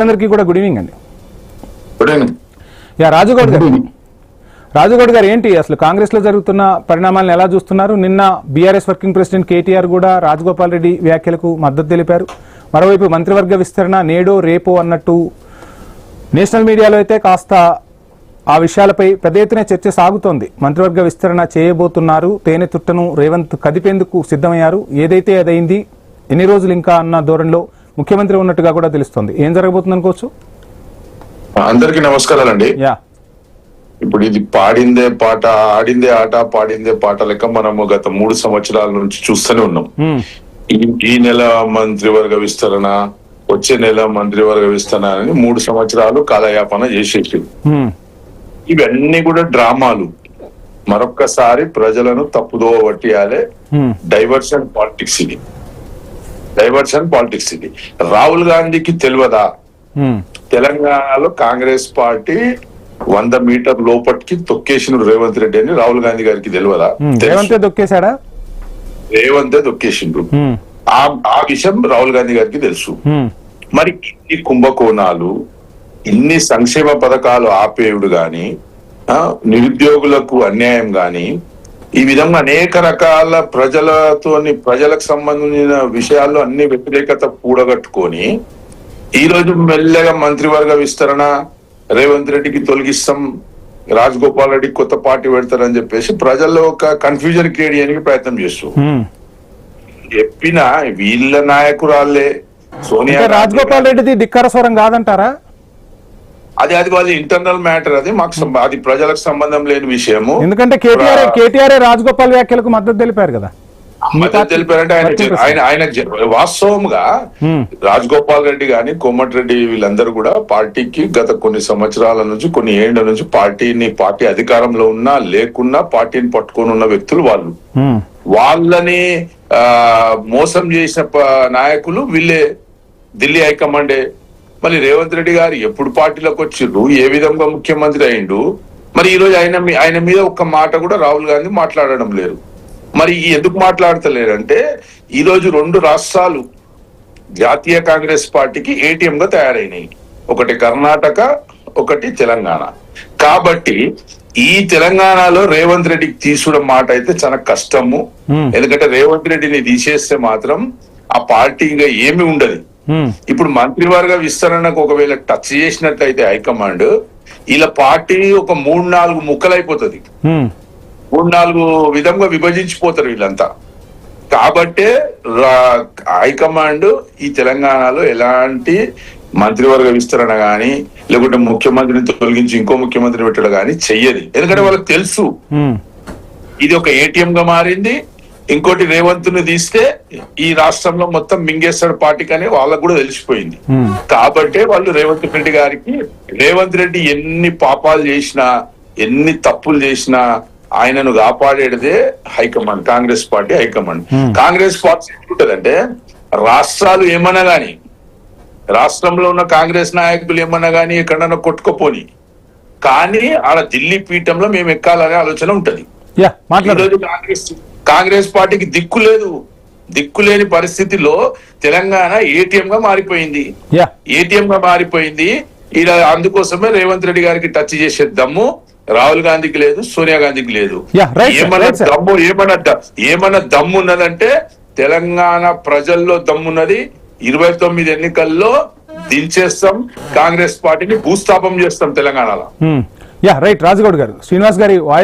అందరికీ కూడా good evening అండి. Good evening. రాజుగౌడ్ గారు ఏంటి అసలు కాంగ్రెస్ లో జరుగుతున్న పరిణామాలను ఎలా చూస్తున్నారు? నిన్న బీఆర్ఎస్ వర్కింగ్ ప్రెసిడెంట్ కేటీఆర్ కూడా రాజగోపాల్ రెడ్డి వ్యాఖ్యలకు మద్దతు తెలిపారు. మరోవైపు మంత్రివర్గ విస్తరణ నేడో రేపో అన్నట్టు నేషనల్ మీడియాలో అయితే కాస్త ఆ విషయాలపై పెద్ద ఎత్తున చర్చ సాగుతోంది. మంత్రివర్గ విస్తరణ చేయబోతున్నారు, తేనె తుట్టను రేవంత్ కదిపేందుకు సిద్ధమయ్యారు, ఏదైతే అదైంది, ఎన్ని రోజులు ఇంకా అన్న ధోరణిలో ముఖ్యమంత్రి ఉన్నట్టుగా కూడా తెలుస్తోంది. ఏం జరగబోతుంది అనుకోవచ్చు? అందరికీ నమస్కారాలండి. ఇప్పుడు ఇది పాడిందే పాట, ఆడిందే ఆట, పాడిందే పాట లెక్క మనము గత 3 సంవత్సరాల నుంచి చూస్తూనే ఉన్నాం. ఈ నెల మంత్రివర్గ విస్తరణ, వచ్చే నెల మంత్రివర్గ విస్తరణ అని 3 సంవత్సరాలు కాలయాపన చేసేసి, ఇవన్నీ కూడా డ్రామాలు. మరొక్కసారి ప్రజలను తప్పుదో పట్టియాలే. డైవర్షన్ పాలిటిక్స్ ఇది, డైవర్షన్ పాలిటిక్స్ ఇది. రాహుల్ గాంధీకి తెలియదా తెలంగాణలో కాంగ్రెస్ పార్టీ 100 మీటర్ లోపటికి తొక్కేసిన రేవంత్ రెడ్డి అని రాహుల్ గాంధీ గారికి తెలియదా? దొక్కేశాడా? రేవంతే దొక్కేసిండ్రు. ఆ విషయం రాహుల్ గాంధీ గారికి తెలుసు. మరి ఇన్ని కుంభకోణాలు, ఇన్ని సంక్షేమ పథకాలు ఆపేయుడు గాని, నిరుద్యోగులకు అన్యాయం గాని, ఈ విధంగా అనేక రకాల ప్రజలకు సంబంధించిన విషయాల్లో అన్ని వ్యతిరేకత కూడగట్టుకొని ఈ రోజు మెల్లగా మంత్రివర్గ విస్తరణ, రేవంత్ రెడ్డికి తొలగిస్తాం, రాజగోపాల్ రెడ్డి కొత్త పార్టీ పెడతారని చెప్పేసి ప్రజల్లో ఒక కన్ఫ్యూజన్ క్రియేట్ చేయడానికి ప్రయత్నం చేస్తూ చెప్పిన వీళ్ళ నాయకురాళ్లే సోనియా. రాజగోపాల్ రెడ్డిది ధిక్కార స్వరం కాదంటారా? అది వాళ్ళ ఇంటర్నల్ మ్యాటర్. అది మాకు అది ప్రజలకు సంబంధం లేని విషయము. ఎందుకంటే కేటీఆర్ రాజగోపాల్ వ్యాఖ్యలకు మద్దతు తెలిపారు కదా. మద్దతు తెలిపారంటే ఆయన వాస్తవంగా రాజగోపాల్ రెడ్డి గాని, కోమటిరెడ్డి వీళ్ళందరూ కూడా పార్టీకి గత కొన్ని సంవత్సరాల నుంచి, కొన్ని ఏళ్ల నుంచి పార్టీ అధికారంలో ఉన్నా లేకున్నా పార్టీని పట్టుకొని ఉన్న వ్యక్తులు వాళ్ళు. వాళ్ళని మోసం చేసిన నాయకులు వీళ్ళే, ఢిల్లీ హైకమాండే. మరి రేవంత్ రెడ్డి గారు ఎప్పుడు పార్టీలోకి వచ్చిండ్రు, ఏ విధంగా ముఖ్యమంత్రి అయిండు, మరి ఈ రోజు ఆయన మీద ఒక్క మాట కూడా రాహుల్ గాంధీ మాట్లాడడం లేరు. మరి ఎందుకు మాట్లాడతలేరంటే ఈ రోజు 2 రాష్ట్రాలు జాతీయ కాంగ్రెస్ పార్టీకి ఏటీఎం గా తయారైనాయి. ఒకటి కర్ణాటక, ఒకటి తెలంగాణ. కాబట్టి ఈ తెలంగాణలో రేవంత్ రెడ్డికి తీసుకున్న మాట అయితే చాలా కష్టము. ఎందుకంటే రేవంత్ రెడ్డిని తీసేస్తే మాత్రం ఆ పార్టీ ఇంకా ఏమి ఉండదు. ఇప్పుడు మంత్రివర్గ విస్తరణకు ఒకవేళ టచ్ చేసినట్లయితే హైకమాండ్, ఇలా పార్టీ ఒక 3-4 ముక్కలైపోతుంది, 3-4 విధంగా విభజించిపోతారు వీళ్ళంతా. కాబట్టే హైకమాండ్ ఈ తెలంగాణలో ఎలాంటి మంత్రివర్గ విస్తరణ గాని, లేకుంటే ముఖ్యమంత్రిని తొలగించి ఇంకో ముఖ్యమంత్రిని పెట్టడం గాని చెయ్యదు. ఎందుకంటే వాళ్ళకి తెలుసు ఇది ఒక ఏటీఎం గా మారింది. ఇంకోటి రేవంత్ ను తీస్తే ఈ రాష్ట్రంలో మొత్తం మింగేస్తాడు పార్టీకి అని వాళ్ళకు కూడా తెలిసిపోయింది. కాబట్టే వాళ్ళు రేవంత్ రెడ్డి ఎన్ని పాపాలు చేసినా, ఎన్ని తప్పులు చేసినా ఆయనను కాపాడేదే high command, Congress party high command. Congress party ఎట్లుంటదంటే, రాష్ట్రాలు ఏమన్నా గాని, రాష్ట్రంలో ఉన్న కాంగ్రెస్ నాయకులు ఏమన్నా గాని ఎక్కడన్నా కొట్టుకుపోని, కానీ ఆడ ఢిల్లీ పీఠంలో మేము ఎక్కాలనే ఆలోచన ఉంటది. కాంగ్రెస్ పార్టీకి దిక్కులేని పరిస్థితిలో తెలంగాణ ఏటీఎం గా మారిపోయింది. ఇలా అందుకోసమే రేవంత్ రెడ్డి గారికి టచ్ చేసే దమ్ము రాహుల్ గాంధీకి లేదు, సోనియా గాంధీకి లేదు. ఏమన్నా దమ్ము ఉన్నదంటే తెలంగాణ ప్రజల్లో దమ్మున్నది. 29 ఎన్నికల్లో దించేస్తాం, కాంగ్రెస్ పార్టీని భూస్థాపం చేస్తాం తెలంగాణలో. రాజగౌడ్ గారు, శ్రీనివాస్ గారి